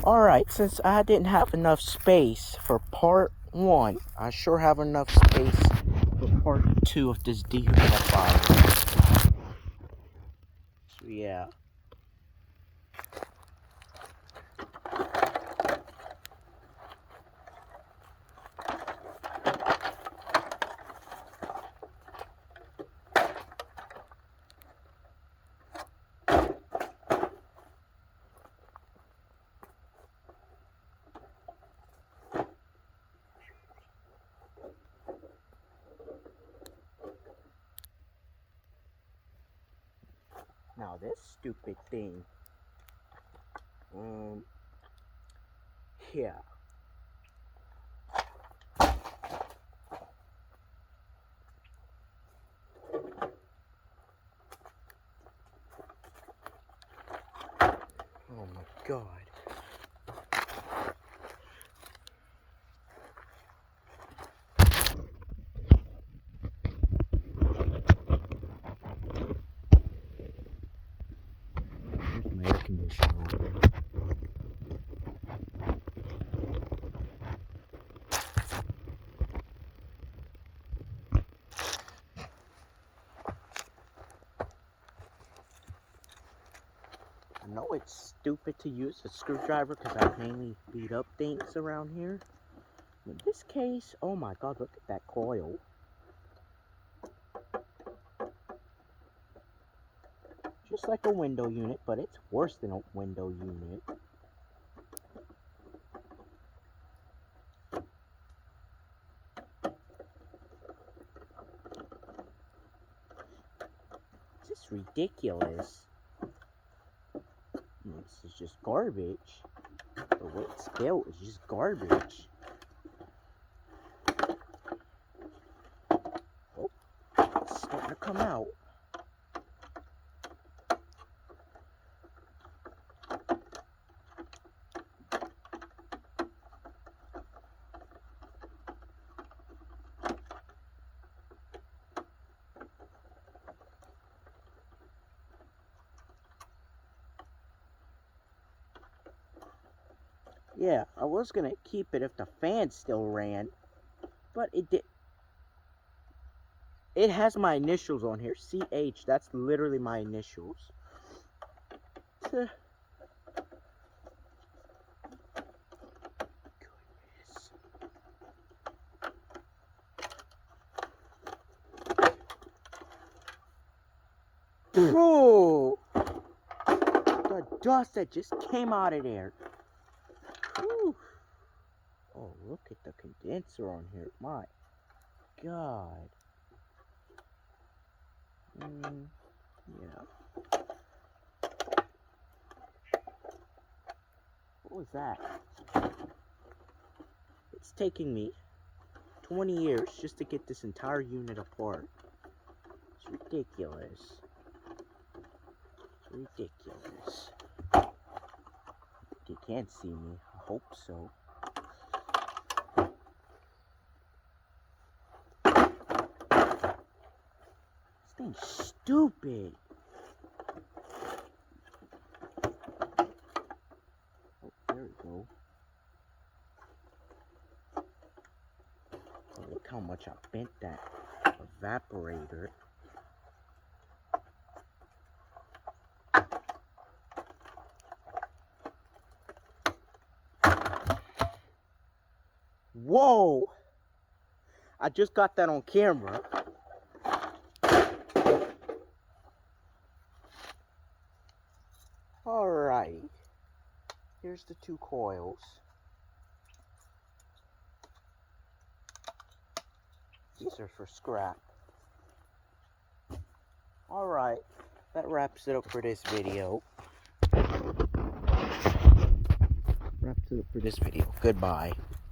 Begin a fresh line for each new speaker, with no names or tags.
Alright, since I didn't have enough space for part 1, I sure have enough space for part 2 of this dehumidifier. So yeah. Now this stupid thing. Yeah. Oh my god. Here's my air conditioner over there. I know it's stupid to use a screwdriver because I mainly beat up things around here. In this case, oh my god, look at that coil. Just like a window unit, but it's worse than a window unit. This is ridiculous. This is just garbage. The way it's built is just garbage. Oh, it's starting to come out. Yeah, I was gonna keep it if the fan still ran, but it did. It has my initials on here, CH. That's literally my initials. Goodness. Ooh, the dust that just came out of there. Ooh. Oh, look at the condenser on here. My God. Yeah. What was that? It's taking me 20 years just to get this entire unit apart. It's ridiculous. It's ridiculous. You can't see me. I hope so. This thing's stupid. Oh, there we go. Oh, look how much I bent that evaporator. Whoa! I just got that on camera. Alrighty. Here's the 2 coils. These are for scrap. Alright. That wraps it up for this video. Goodbye.